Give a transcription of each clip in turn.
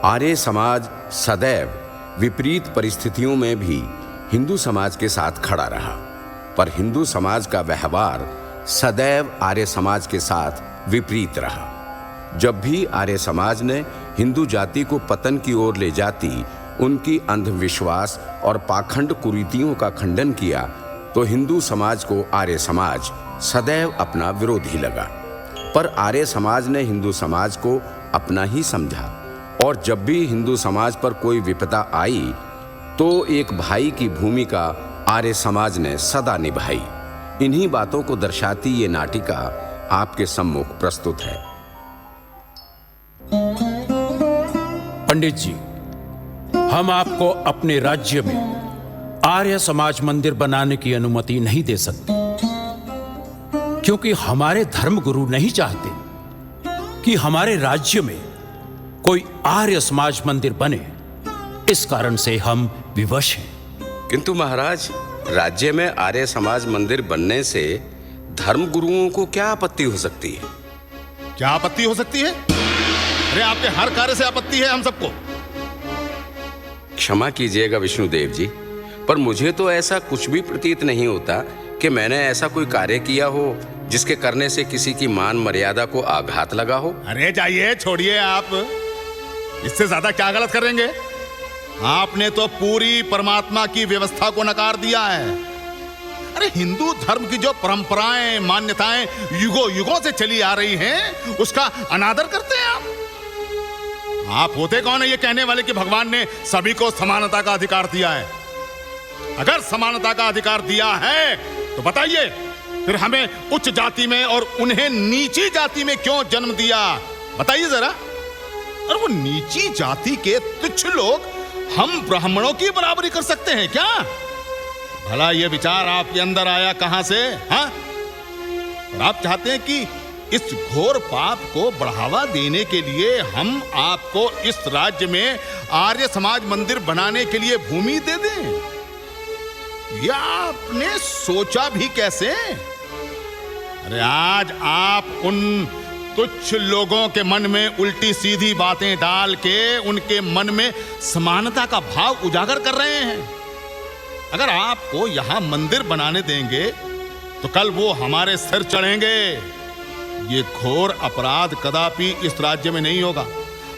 आर्य समाज सदैव विपरीत परिस्थितियों में भी हिंदू समाज के साथ खड़ा रहा, पर हिंदू समाज का व्यवहार सदैव आर्य समाज के साथ विपरीत रहा। जब भी आर्य समाज ने हिंदू जाति को पतन की ओर ले जाती, उनकी अंधविश्वास और पाखंड कुरीतियों का खंडन किया, तो हिंदू समाज को आर्य समाज सदैव अपना विरोधी लगा। पर आर्य समाज ने हिंदू समाज को अपना ही समझा, और जब भी हिंदू समाज पर कोई विपदा आई तो एक भाई की भूमिका आर्य समाज ने सदा निभाई। इन्हीं बातों को दर्शाती ये नाटिका आपके सम्मुख प्रस्तुत है। पंडित जी, हम आपको अपने राज्य में आर्य समाज मंदिर बनाने की अनुमति नहीं दे सकते, क्योंकि हमारे धर्मगुरु नहीं चाहते कि हमारे राज्य में कोई आर्य समाज मंदिर बने। इस कारण से हम विवश हैं। किंतु महाराज, राज्य में आर्य समाज मंदिर बनने से धर्मगुरुओं को क्या आपत्ति हो सकती है? क्या आपत्ति हो सकती है? अरे आपके हर कार्य से आपत्ति है हम सबको। क्षमा कीजिएगा विष्णुदेव जी, पर मुझे तो ऐसा कुछ भी प्रतीत नहीं होता कि मैंने ऐसा कोई कार्य किया हो जिसके करने से किसी की मान मर्यादा को आघात लगा हो। अरे जाइए, छोड़िए, आप इससे ज्यादा क्या गलत करेंगे? आपने तो पूरी परमात्मा की व्यवस्था को नकार दिया है। अरे हिंदू धर्म की जो परंपराएं, मान्यताएं युगों युगों से चली आ रही हैं, उसका अनादर करते हैं आप। आप होते कौन है ये कहने वाले कि भगवान ने सभी को समानता का अधिकार दिया है? अगर समानता का अधिकार दिया है तो बताइए, फिर हमें उच्च जाति में और उन्हें नीची जाति में क्यों जन्म दिया? बताइए जरा। और वो नीची जाति के तुच्छ लोग हम ब्राह्मणों की बराबरी कर सकते हैं क्या? भला ये विचार आपके अंदर आया कहां से? हाँ, और आप चाहते हैं कि इस घोर पाप को बढ़ावा देने के लिए हम आपको इस राज्य में आर्य समाज मंदिर बनाने के लिए भूमि दे दें? या आपने सोचा भी कैसे? अरे आज आप उन तुच्छ लोगों के मन में उल्टी सीधी बातें डाल के उनके मन में समानता का भाव उजागर कर रहे हैं। अगर आपको यहां मंदिर बनाने देंगे तो कल वो हमारे सिर चढ़ेंगे। ये घोर अपराध कदापि इस राज्य में नहीं होगा।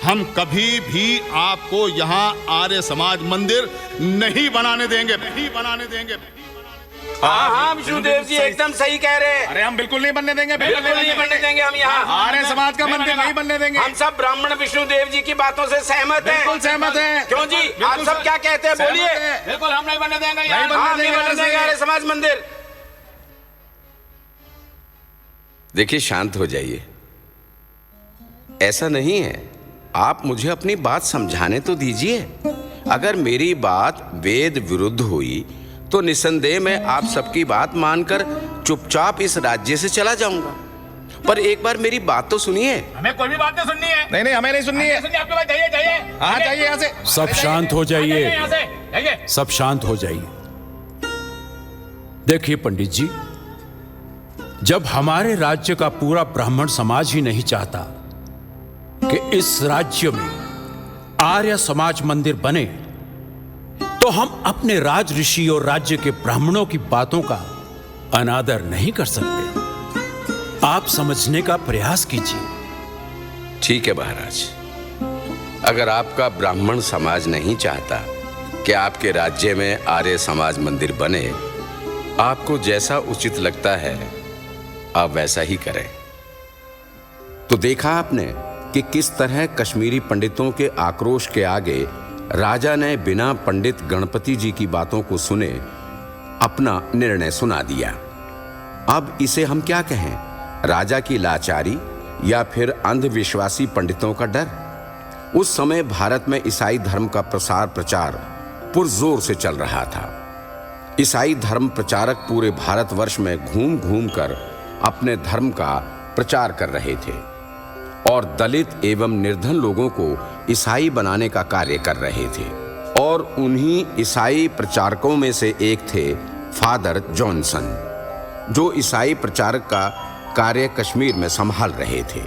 हम कभी भी आपको यहाँ आर्य समाज मंदिर नहीं बनाने देंगे, नहीं बनाने देंगे। हाँ हाँ विष्णुदेव जी एकदम सही कह रहे हैं। अरे हम बिल्कुल नहीं बनने देंगे, बिल्कुल नहीं बनने देंगे। हम यहाँ आर्य समाज का मंदिर नहीं बनने देंगे। हम सब ब्राह्मण विष्णुदेव जी की बातों से सहमत हैं। बिल्कुल सहमत हैं। क्यों जी, आप सब क्या कहते हैं? बोलिए। बिल्कुल हम नहीं बनने देंगे, नहीं बनने देंगे आर्य समाज मंदिर। देखिए, शांत हो जाइए। ऐसा नहीं है, आप मुझे अपनी बात समझाने तो दीजिए। अगर मेरी बात वेद विरुद्ध हुई तो निसंदेह मैं आप सबकी बात मानकर चुपचाप इस राज्य से चला जाऊंगा। पर एक बार मेरी बात तो सुनिए। हमें कोई भी बात नहीं सुननी है। नहीं, हमें नहीं सुननी है। आपके पास जाइए, जाइए। हाँ, जाइए यहाँ से। सब शांत हो जाइए, सब शांत हो जाइए। देखिए पंडित जी, जब हमारे राज्य का पूरा ब्राह्मण समाज ही नहीं चाहता कि इस राज्य में आर्य समाज मंदिर बने, तो हम अपने राज ऋषि और राज्य के ब्राह्मणों की बातों का अनादर नहीं कर सकते। आप समझने का प्रयास कीजिए। ठीक है महाराज, अगर आपका ब्राह्मण समाज नहीं चाहता कि आपके राज्य में आर्य समाज मंदिर बने, आपको जैसा उचित लगता है आप वैसा ही करें। तो देखा आपने कि किस तरह कश्मीरी पंडितों के आक्रोश के आगे राजा ने बिना पंडित गणपति जी की बातों को सुने अपना निर्णय सुना दिया। अब इसे हम क्या कहें, राजा की लाचारी या फिर अंधविश्वासी पंडितों का डर? उस समय भारत में ईसाई धर्म का प्रसार प्रचार पुरजोर से चल रहा था। ईसाई धर्म प्रचारक पूरे भारतवर्ष में घूम घूम कर अपने धर्म का प्रचार कर रहे थे और दलित एवं निर्धन लोगों को ईसाई बनाने का कार्य कर रहे थे। और उन्हीं ईसाई प्रचारकों में से एक थे फादर जॉनसन, जो ईसाई प्रचारक का कार्य कश्मीर में संभाल रहे थे।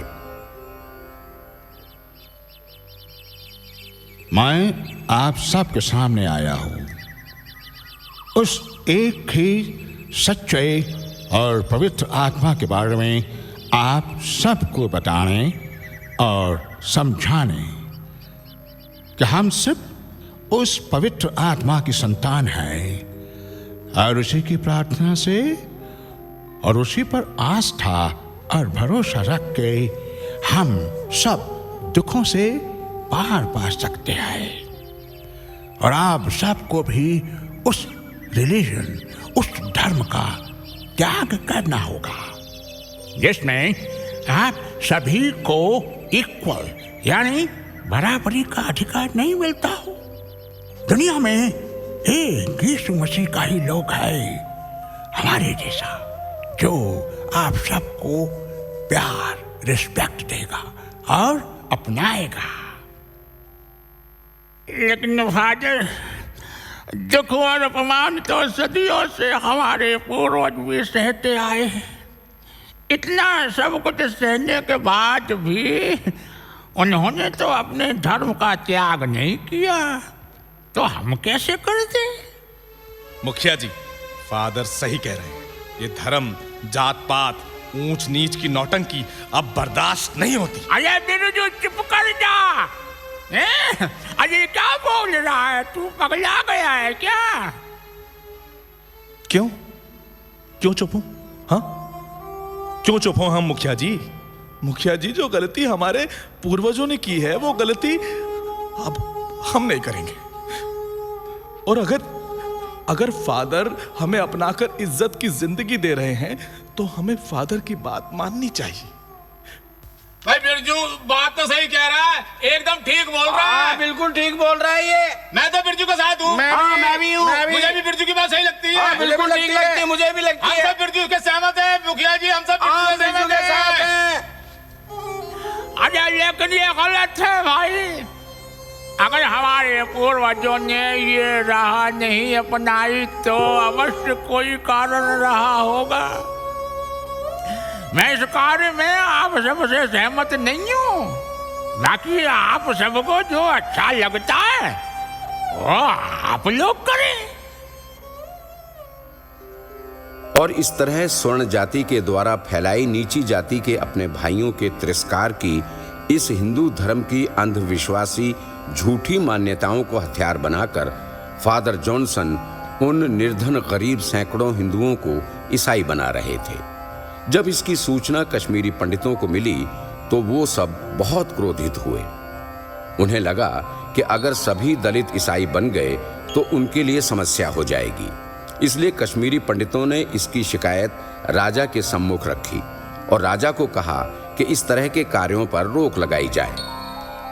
मैं आप सबके सामने आया हूं उस एक ही सच्चे और पवित्र आत्मा के बारे में आप सबको बताने और समझाने कि हम सब उस पवित्र आत्मा की संतान हैं और उसी की प्रार्थना से और उसी पर आस्था और भरोसा रख के हम सब दुखों से पार पा सकते हैं। और आप सबको भी उस रिलीजन, उस धर्म का त्याग करना होगा जिसमें आप सभी को इक्वल यानी बराबरी का अधिकार नहीं मिलता हो। दुनिया में एक यीशु मसीह का ही लोग है हमारे जैसा, जो आप सबको प्यार, रिस्पेक्ट देगा और अपनाएगा। लेकिन फादर, दुख और अपमान तो सदियों से हमारे पूर्वज भी सहते आए हैं। इतना सब कुछ सहने के बाद भी उन्होंने तो अपने धर्म का त्याग नहीं किया, तो हम कैसे कर दें? मुखिया जी, फादर सही कह रहे हैं। ये धर्म, जात पात, ऊंच नीच की नौटंकी अब बर्दाश्त नहीं होती। अरे बिरजू, चुप कर जा। अरे क्या बोल रहा है तू? पगला गया है क्या? क्यों क्यों चुप हूं? हाँ, क्यों चुप हो हम मुखिया जी? मुखिया जी, जो गलती हमारे पूर्वजों ने की है वो गलती अब हम नहीं करेंगे। और अगर फादर हमें अपनाकर इज्जत की जिंदगी दे रहे हैं तो हमें फादर की बात माननी चाहिए। भाई बिरजू बात तो सही कह रहा है, एकदम ठीक बोल रहा है। बिल्कुल ठीक बोल रहा है ये। मैं तो बिरजू के साथ हूँ। मैं भी हूँ। मुझे भी बिरजू की बात सही लगती है। बिल्कुल ठीक लगती है, मुझे भी लगती हम है। सब बिरजू के सहमत हैं मुखिया जी, हम सब बिरजू के साथ हैं। अरे लेकिन ये गलत है भाई। अगर हमारे पूर्वजों ने ये राह नहीं अपनाई तो अवश्य कोई कारण रहा होगा। मैं इस कार्य में आप सबसे सहमत नहीं हूँ। बाकी आप सबको जो अच्छा लगता है वो आप लोग करें। और इस तरह स्वर्ण जाति के द्वारा फैलाई नीची जाति के अपने भाइयों के तिरस्कार की इस हिंदू धर्म की अंधविश्वासी झूठी मान्यताओं को हथियार बनाकर फादर जॉनसन उन निर्धन गरीब सैकड़ों हिंदुओं को ईसाई बना रहे थे। जब इसकी सूचना कश्मीरी पंडितों को मिली तो वो सब बहुत क्रोधित हुए। उन्हें लगा कि अगर सभी दलित ईसाई बन गए तो उनके लिए समस्या हो जाएगी। इसलिए कश्मीरी पंडितों ने इसकी शिकायत राजा के सम्मुख रखी और राजा को कहा कि इस तरह के कार्यों पर रोक लगाई जाए,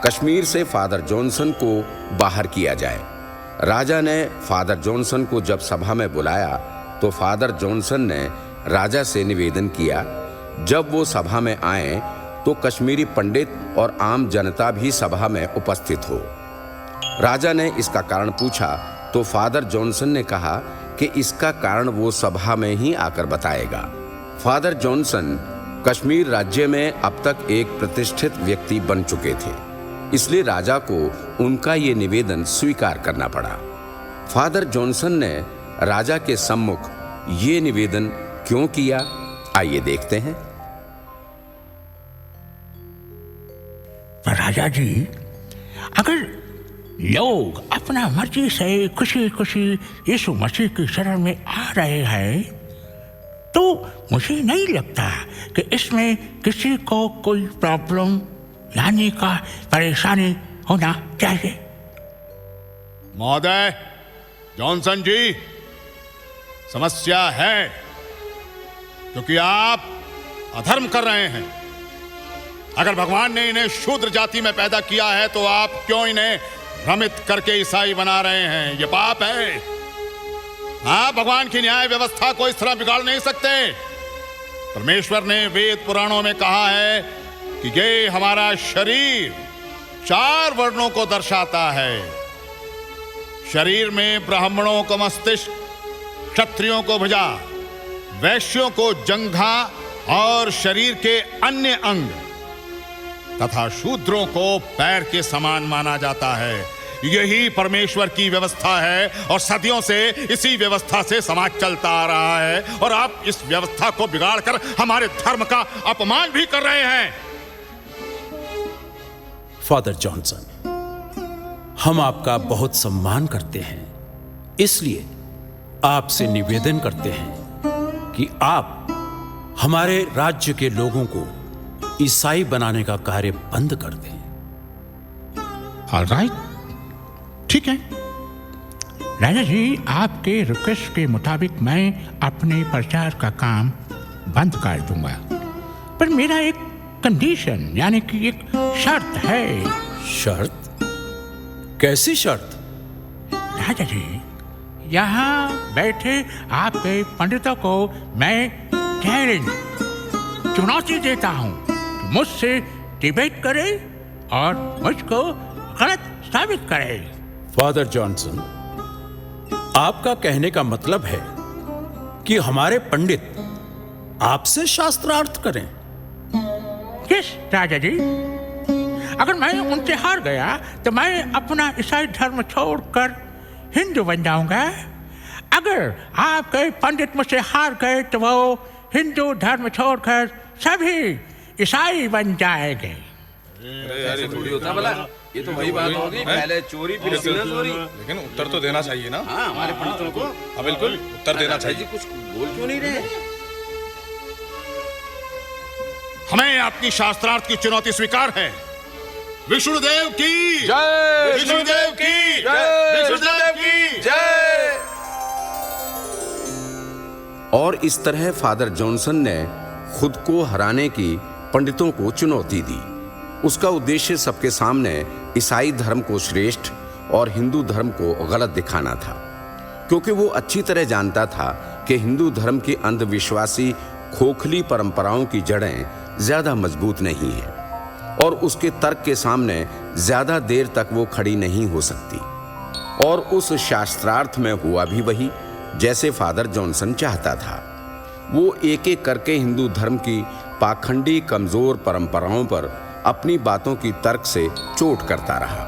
कश्मीर से फादर जॉनसन को बाहर किया जाए। राजा ने फादर जॉनसन को जब सभा में बुलाया तो फादर जॉनसन ने राजा से निवेदन किया, जब वो सभा में आए तो कश्मीरी पंडित और आम जनता भी सभा में उपस्थित हो। राजा ने इसका कारण पूछा तो फादर जॉनसन ने कहा कि इसका कारण वो सभा में ही आकर बताएगा। फादर जॉनसन कश्मीर राज्य में अब तक एक प्रतिष्ठित व्यक्ति बन चुके थे, इसलिए राजा को उनका ये निवेदन स्वीकार करना पड़ा। फादर जॉनसन ने राजा के सम्मुख ये निवेदन क्यों किया, आइए देखते हैं। राजा जी, अगर लोग अपना मर्जी से खुशी खुशी यीशु मसीह की शरण में आ रहे हैं तो मुझे नहीं लगता कि इसमें किसी को कोई प्रॉब्लम यानी का परेशानी होना चाहिए। महोदय जॉनसन जी, समस्या है क्योंकि आप अधर्म कर रहे हैं। अगर भगवान ने इन्हें शूद्र जाति में पैदा किया है तो आप क्यों इन्हें भ्रमित करके ईसाई बना रहे हैं? ये पाप है। आप भगवान की न्याय व्यवस्था को इस तरह बिगाड़ नहीं सकते। परमेश्वर ने वेद पुराणों में कहा है कि ये हमारा शरीर 4 वर्णों को दर्शाता है। शरीर में ब्राह्मणों को मस्तिष्क, क्षत्रियों को भुजा, वैश्यों को जंघा और शरीर के अन्य अंग तथा शूद्रों को पैर के समान माना जाता है। यही परमेश्वर की व्यवस्था है और सदियों से इसी व्यवस्था से समाज चलता आ रहा है, और आप इस व्यवस्था को बिगाड़कर हमारे धर्म का अपमान भी कर रहे हैं। फादर जॉनसन, हम आपका बहुत सम्मान करते हैं, इसलिए आपसे निवेदन करते हैं कि आप हमारे राज्य के लोगों को ईसाई बनाने का कार्य बंद कर दें। ऑलराइट, ठीक है राजा जी, आपके रिक्वेस्ट के मुताबिक मैं अपने प्रचार का काम बंद कर दूंगा, पर मेरा एक कंडीशन यानी कि एक शर्त है। शर्त? कैसी शर्त? राजा जी, यहाँ बैठे आपके पंडितों को मैं चैलेंज, चुनौती देता हूँ कि मुझसे डिबेट करे और मुझको गलत साबित करे। फादर जॉनसन, आपका कहने का मतलब है कि हमारे पंडित आपसे शास्त्रार्थ करें? यस राजा जी, अगर मैं उनसे हार गया तो मैं अपना ईसाई धर्म छोड़कर हिंदू बन जाऊंगा। अगर आपके पंडित मुझसे हार गए तो वो हिंदू धर्म छोड़कर सभी ईसाई बन जाएंगे। ऐसे थोड़ी होता है भला, ये तो वही बात होगी, पहले चोरी फिर सीना चोरी। लेकिन उत्तर तो देना चाहिए ना। हाँ, हमारे पंडितों को। हाँ बिल्कुल, उत्तर देना चाहिए। कुछ बोल क्यों नहीं रहे? हमें आपकी शास्त्रार्थ की चुनौती स्वीकार है। विष्णुदेव की जय! विष्णुदेव की जय! विष्णुदेव की जय! और इस तरह फादर जॉनसन ने खुद को हराने की पंडितों को चुनौती दी। उसका उद्देश्य सबके सामने ईसाई धर्म को श्रेष्ठ और हिंदू धर्म को गलत दिखाना था, क्योंकि वो अच्छी तरह जानता था कि हिंदू धर्म की अंधविश्वासी खोखली परंपराओं की जड़ें ज्यादा मजबूत नहीं है और उसके तर्क के सामने ज्यादा देर तक वो खड़ी नहीं हो सकती। और उस शास्त्रार्थ में हुआ भी वही जैसे फादर जॉनसन चाहता था। वो एक एक करके हिंदू धर्म की पाखंडी कमजोर परंपराओं पर अपनी बातों की तर्क से चोट करता रहा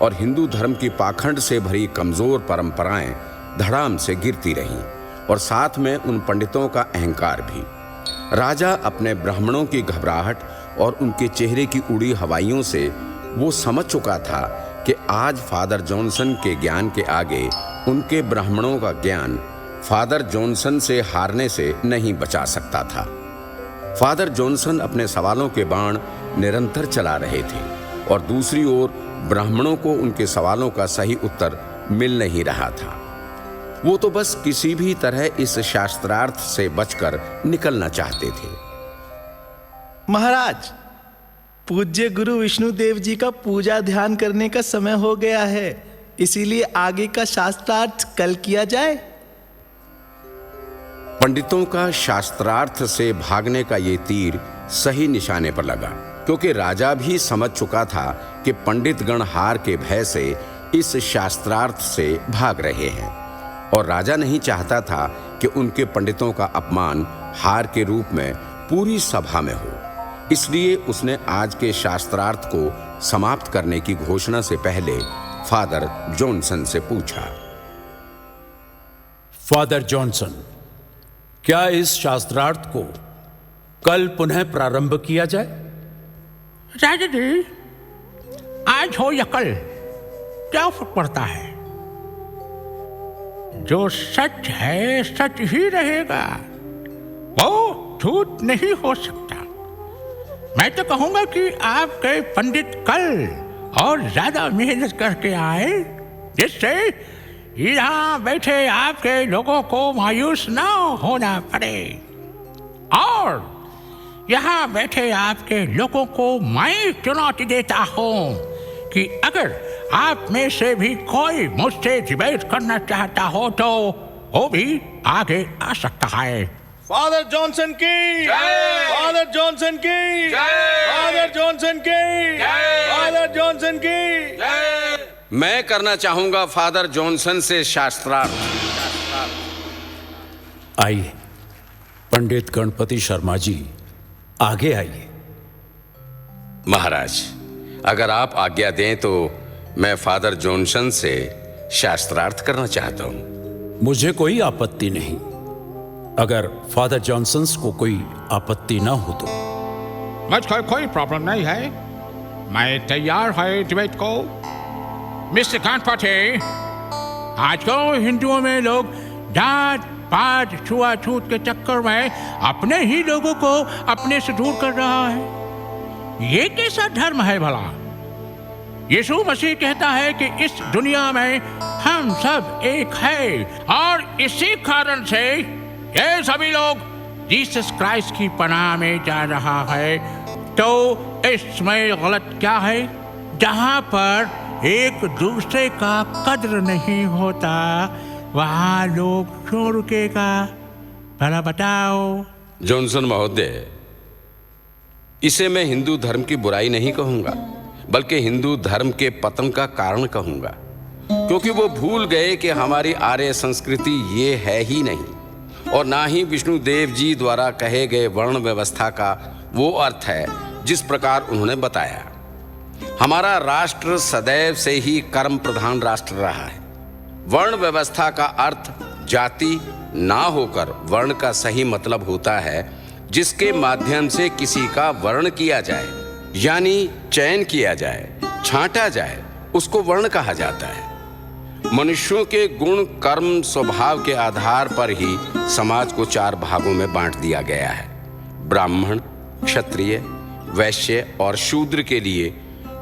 और हिंदू धर्म की पाखंड से भरी कमजोर परंपराएं धड़ाम से गिरती रहीं, और साथ में उन पंडितों का अहंकार भी। राजा अपने ब्राह्मणों की घबराहट और उनके चेहरे की उड़ी हवाइयों से वो समझ चुका था कि आज फादर जॉनसन के ज्ञान के आगे उनके ब्राह्मणों का ज्ञान फादर जॉनसन से हारने से नहीं बचा सकता था। फादर जॉनसन अपने सवालों के बाण निरंतर चला रहे थे और दूसरी ओर ब्राह्मणों को उनके सवालों का सही उत्तर मिल नहीं रहा था। वो तो बस किसी भी तरह इस शास्त्रार्थ से बचकर निकलना चाहते थे। महाराज, पूज्य गुरु विष्णुदेव जी का पूजा ध्यान करने का समय हो गया है, इसीलिए आगे का शास्त्रार्थ कल किया जाए। पंडितों का शास्त्रार्थ से भागने का ये तीर सही निशाने पर लगा, क्योंकि राजा भी समझ चुका था कि पंडितगण हार के भय से इस शास्त्रार्थ से भाग रहे हैं और राजा नहीं चाहता था कि उनके पंडितों का अपमान हार के रूप में पूरी सभा में हो। इसलिए उसने आज के शास्त्रार्थ को समाप्त करने की घोषणा से पहले फादर जॉनसन से पूछा। फादर जॉनसन, क्या इस शास्त्रार्थ को कल पुनः प्रारंभ किया जाए? राजा जी, आज हो या कल क्या फर्क पड़ता है? जो सच है सच ही रहेगा, वो झूठ नहीं हो सकता। मैं तो कहूंगा कि आपके पंडित कल और ज्यादा मेहनत करके आए, जिससे यहाँ बैठे आपके लोगों को मायूस ना होना पड़े। और यहाँ बैठे आपके लोगों को मैं चुनौती देता हूँ कि अगर आप में से भी कोई मुझसे डिबेट करना चाहता हो तो वो भी आगे आ सकता है। फादर जॉनसन की जय! फादर जॉनसन की जय! फादर जॉनसन की जय! फादर जॉनसन की जय! मैं करना चाहूंगा फादर जॉनसन से शास्त्रार्थ। आइए पंडित गणपति शर्मा जी, आगे आइए। महाराज, अगर आप आज्ञा दें तो मैं फादर जॉनसन से शास्त्रार्थ करना चाहता हूं। मुझे कोई आपत्ति नहीं, अगर फादर जॉनसन्स को कोई आपत्ति ना हो तो। मुझको कोई प्रॉब्लम नहीं है, मैं तैयार है डिबेट को। मिस्टर गणपति, आजकल हिंदुओं में लोग जात पात छुआछूत के चक्कर में अपने ही लोगों को अपने से दूर कर रहा है। ये कैसा धर्म है भला? यीशु मसीह कहता है कि इस दुनिया में हम सब एक है, और इसी कारण से ये सभी लोग जीसस क्राइस्ट की पनाह में जा रहा है। तो इसमें गलत क्या है? जहां पर एक दूसरे का कद्र नहीं होता, वहां लोग क्यों रुकेगा? भला बताओ। जॉनसन महोदय, इसे मैं हिंदू धर्म की बुराई नहीं कहूंगा, बल्कि हिंदू धर्म के पतन का कारण कहूंगा, क्योंकि वो भूल गए कि हमारी आर्य संस्कृति ये है ही नहीं, और ना ही विष्णुदेव जी द्वारा कहे गए वर्ण व्यवस्था का वो अर्थ है जिस प्रकार उन्होंने बताया। हमारा राष्ट्र सदैव से ही कर्म प्रधान राष्ट्र रहा है। वर्ण व्यवस्था का अर्थ जाति ना होकर वर्ण का सही मतलब होता है जिसके माध्यम से किसी का वर्ण किया जाए, यानी चयन किया जाए, छांटा जाए, उसको वर्ण कहा जाता है। मनुष्यों के गुण कर्म स्वभाव के आधार पर ही समाज को 4 भागों में बांट दिया गया है। ब्राह्मण, क्षत्रिय, वैश्य और शूद्र के लिए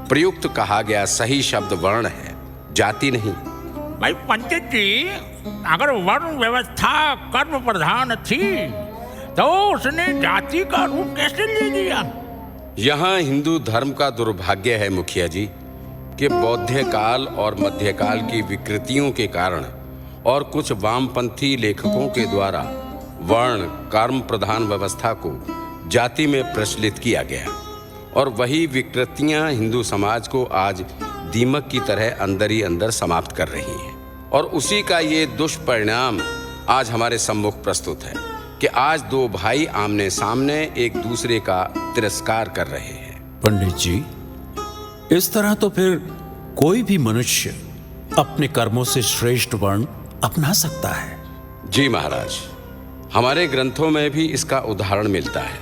प्रयुक्त कहा गया सही शब्द वर्ण है, जाति नहीं। भाई पंडित जी, अगर वर्ण व्यवस्था कर्म प्रधान थी तो उसने जाति का रूप कैसे ले लिया? यहाँ हिंदू धर्म का दुर्भाग्य है मुखिया जी कि बौद्ध काल और मध्यकाल की विकृतियों के कारण और कुछ वामपंथी लेखकों के द्वारा वर्ण कर्म प्रधान व्यवस्था को जाति में प्रचलित किया गया, और वही विकृतियां हिंदू समाज को आज दीमक की तरह अंदर ही अंदर समाप्त कर रही हैं। और उसी का ये दुष्परिणाम आज हमारे सम्मुख प्रस्तुत है कि आज 2 भाई आमने सामने एक दूसरे का तिरस्कार कर रहे हैं। पंडित जी, इस तरह तो फिर कोई भी मनुष्य अपने कर्मों से श्रेष्ठ वर्ण अपना सकता है। जी महाराज, हमारे ग्रंथों में भी इसका उदाहरण मिलता है,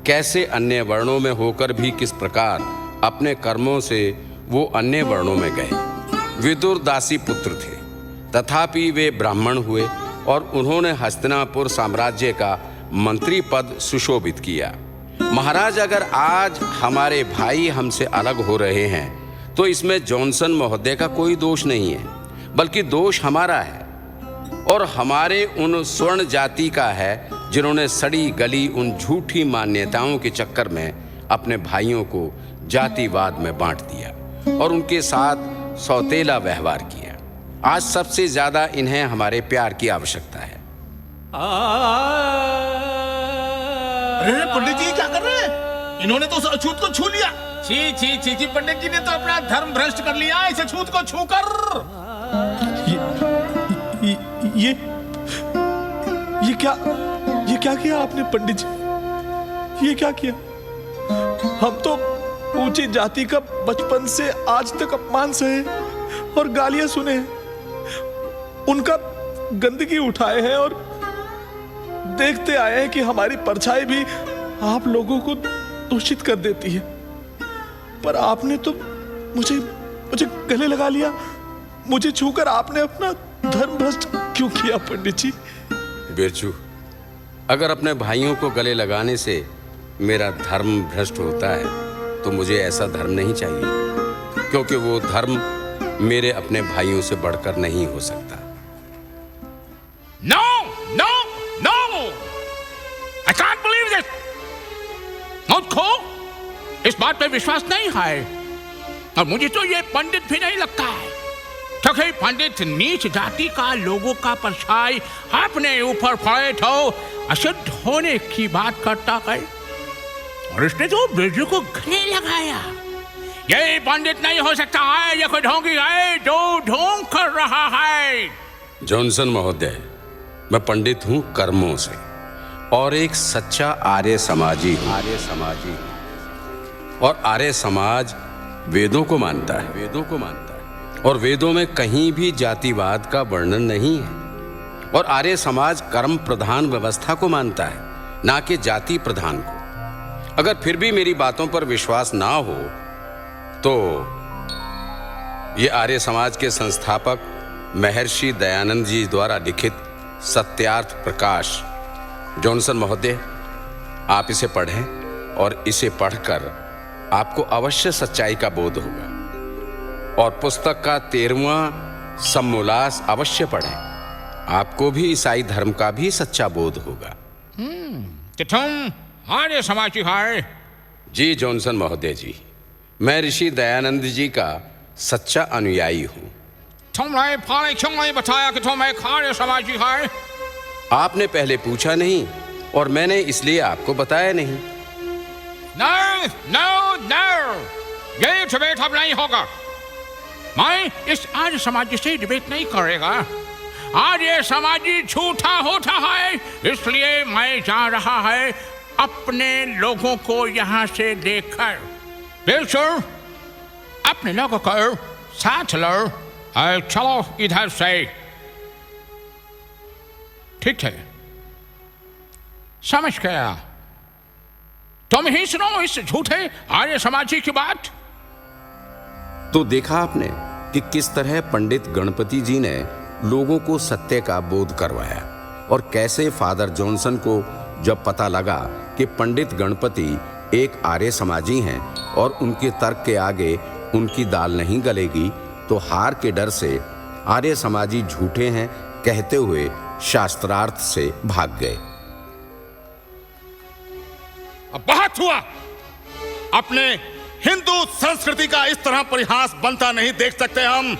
कैसे अन्य वर्णों में होकर भी किस प्रकार अपने कर्मों से वो अन्य वर्णों में गए। विदुर दासी पुत्र थे, तथापि वे ब्राह्मण हुए और उन्होंने हस्तिनापुर साम्राज्य का मंत्री पद सुशोभित किया। महाराज, अगर आज हमारे भाई हमसे अलग हो रहे हैं तो इसमें जॉनसन महोदय का कोई दोष नहीं है, बल्कि दोष हमारा है और हमारे उन स्वर्ण जाति का है जिन्होंने सड़ी गली उन झूठी मान्यताओं के चक्कर में अपने भाइयों को जातिवाद में बांट दिया और उनके साथ सौतेला व्यवहार किया। आज सबसे ज्यादा इन्हें हमारे प्यार की आवश्यकता है। अरे पंडित जी क्या कर रहे हैं? इन्होंने तो छूत को छू लिया। छी छी छी छी, पंडित जी ने तो अपना धर्म भ्रष्ट कर लिया इसे छूत को छूकर। ये क्या किया आपने पंडित जी? ये क्या किया? हम तो ऊंची जाति का बचपन से आज तक अपमान सहे और गालियां सुने हैं, उनका गंदगी उठाए हैं और देखते आए हैं कि हमारी परछाई भी आप लोगों को दूषित कर देती है। पर आपने तो मुझे गले लगा लिया। मुझे छूकर आपने अपना धर्म भ्रष्ट क्यों किया पंडित जी? बिरजू, अगर अपने भाइयों को गले लगाने से मेरा धर्म भ्रष्ट होता है तो मुझे ऐसा धर्म नहीं चाहिए, क्योंकि वो धर्म मेरे अपने भाइयों से बढ़कर नहीं हो सकता। No no no, I can't believe this. मुझको इस बात पे विश्वास नहीं है और मुझे तो ये पंडित भी नहीं लगता है, क्योंकि पंडित नीच जाति का लोगों का परछाई अपने ऊपर पड़े तो अशुद्ध होने की बात करता है, और इसने तो बिरजू को गले लगाया। ये पंडित नहीं हो सकता है, ये कोई ढोंगी है जो ढोंग कर रहा है। जॉनसन महोदय, मैं पंडित हूं कर्मों से और एक सच्चा आर्य समाजी हूं। और आर्य समाज वेदों को मानता है। और वेदों में कहीं भी जातिवाद का वर्णन नहीं है। और आर्य समाज कर्म प्रधान व्यवस्था को मानता है, ना कि जाति प्रधान को। अगर फिर भी मेरी बातों पर विश्वास ना हो तो ये आर्य समाज के संस्थापक महर्षि दयानंद जी द्वारा लिखित सत्यार्थ प्रकाश, जॉनसन महोदय, आप इसे पढ़ें और इसे पढ़कर आपको अवश्य सच्चाई का बोध होगा। और पुस्तक का 13वां सम्मोल्लास अवश्य पढ़ें, आपको भी ईसाई धर्म का भी सच्चा बोध होगा। तो तुम आर्य समाजी है? जी जॉनसन महोदय जी, मैं ऋषि दयानंद जी का सच्चा अनुयायी हूं। तुमने पहले क्यों नहीं बताया कि तुम एक आर्य समाजी है? आपने पहले पूछा नहीं और मैंने इसलिए आपको बताया नहीं। नो नो नो, ये डिबेट अब नहीं होगा। मैं इस आर्य समाजी से डिबेट नहीं करेगा। आर्य समाजी झूठा होता है, इसलिए मैं जा रहा है अपने लोगों को यहाँ से लेकर। बिल्कुल, अपने लोगों को साथ लो और चलो इधर से। ठीक है, समझ गया। तुम ही सुनो इस झूठे आर्य समाजी की बात। तो देखा आपने कि किस तरह पंडित गणपति जी ने लोगों को सत्य का बोध करवाया, और कैसे फादर जॉनसन को जब पता लगा कि पंडित गणपति एक आर्य समाजी हैं और उनके तर्क के आगे उनकी दाल नहीं गलेगी, तो हार के डर से आर्य समाजी झूठे हैं कहते हुए शास्त्रार्थ से भाग गए। अब बहुत हुआ। अपने हिंदू संस्कृति का इस तरह परिहास बनता नहीं देख सकते हम।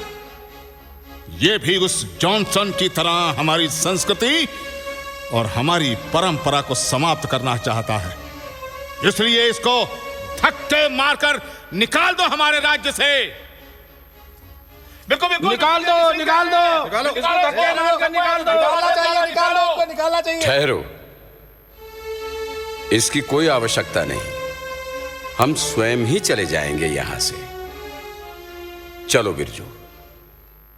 ये भी उस जॉनसन की तरह हमारी संस्कृति और हमारी परंपरा को समाप्त करना चाहता है। इसलिए इसको धक्के मारकर निकाल दो हमारे राज्य से। बिल्कुल बिल्कुल, निकाल दो, निकाल दो, इसको धक्के मारकर निकाल दो। निकालना चाहिए। ठहरो, इसकी कोई आवश्यकता नहीं, हम स्वयं ही चले जाएंगे यहां से। चलो बिरजू,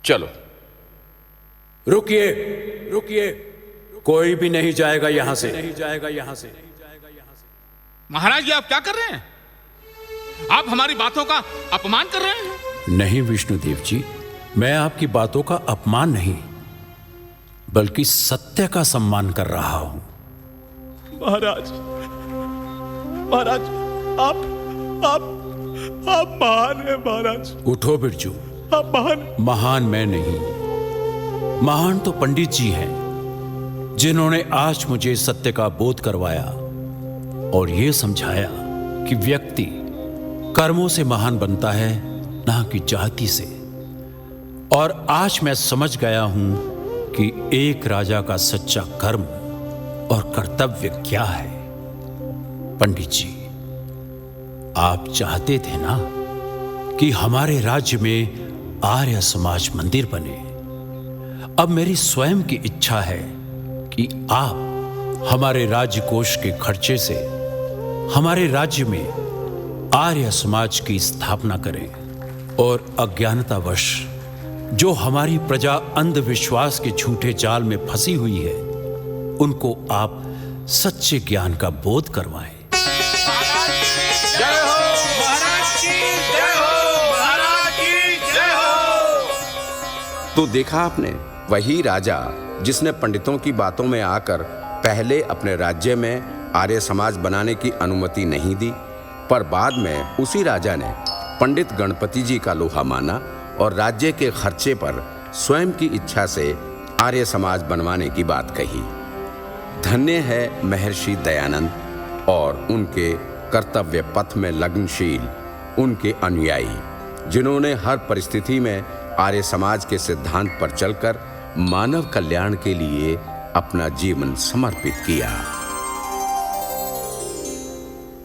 चलो। रुकिए रुकिए, कोई भी नहीं जाएगा यहां से, नहीं जाएगा यहां से। महाराज जी, आप क्या कर रहे हैं? आप हमारी बातों का अपमान कर रहे हैं। नहीं विष्णुदेव जी, मैं आपकी बातों का अपमान नहीं बल्कि सत्य का सम्मान कर रहा हूं। महाराज, महाराज, आप महान हैं महाराज। उठो बिरजू। आप महान। महान मैं नहीं, महान तो पंडित जी हैं, जिन्होंने आज मुझे सत्य का बोध करवाया और यह समझाया कि व्यक्ति कर्मों से महान बनता है, ना कि जाति से। और आज मैं समझ गया हूं कि एक राजा का सच्चा कर्म और कर्तव्य क्या है। पंडित जी, आप चाहते थे ना कि हमारे राज्य में आर्य समाज मंदिर बने। अब मेरी स्वयं की इच्छा है कि आप हमारे राज्य कोष के खर्चे से हमारे राज्य में आर्य समाज की स्थापना करें, और अज्ञानतावश जो हमारी प्रजा अंधविश्वास के झूठे जाल में फंसी हुई है, उनको आप सच्चे ज्ञान का बोध करवाएं। जय हो महाराज की, जय हो महाराज की, जय हो। तो देखा आपने, वही राजा जिसने पंडितों की बातों में आकर पहले अपने राज्य में आर्य समाज बनाने की अनुमति नहीं दी, पर बाद में उसी राजा ने पंडित गणपति जी का लोहा माना और राज्य के खर्चे पर स्वयं की इच्छा से आर्य समाज बनवाने की बात कही। धन्य है महर्षि दयानंद और उनके कर्तव्य पथ में लगनशील उनके अनुयायी, जिन्होंने हर परिस्थिति में आर्य समाज के सिद्धांत पर चलकर मानव कल्याण के लिए अपना जीवन समर्पित किया।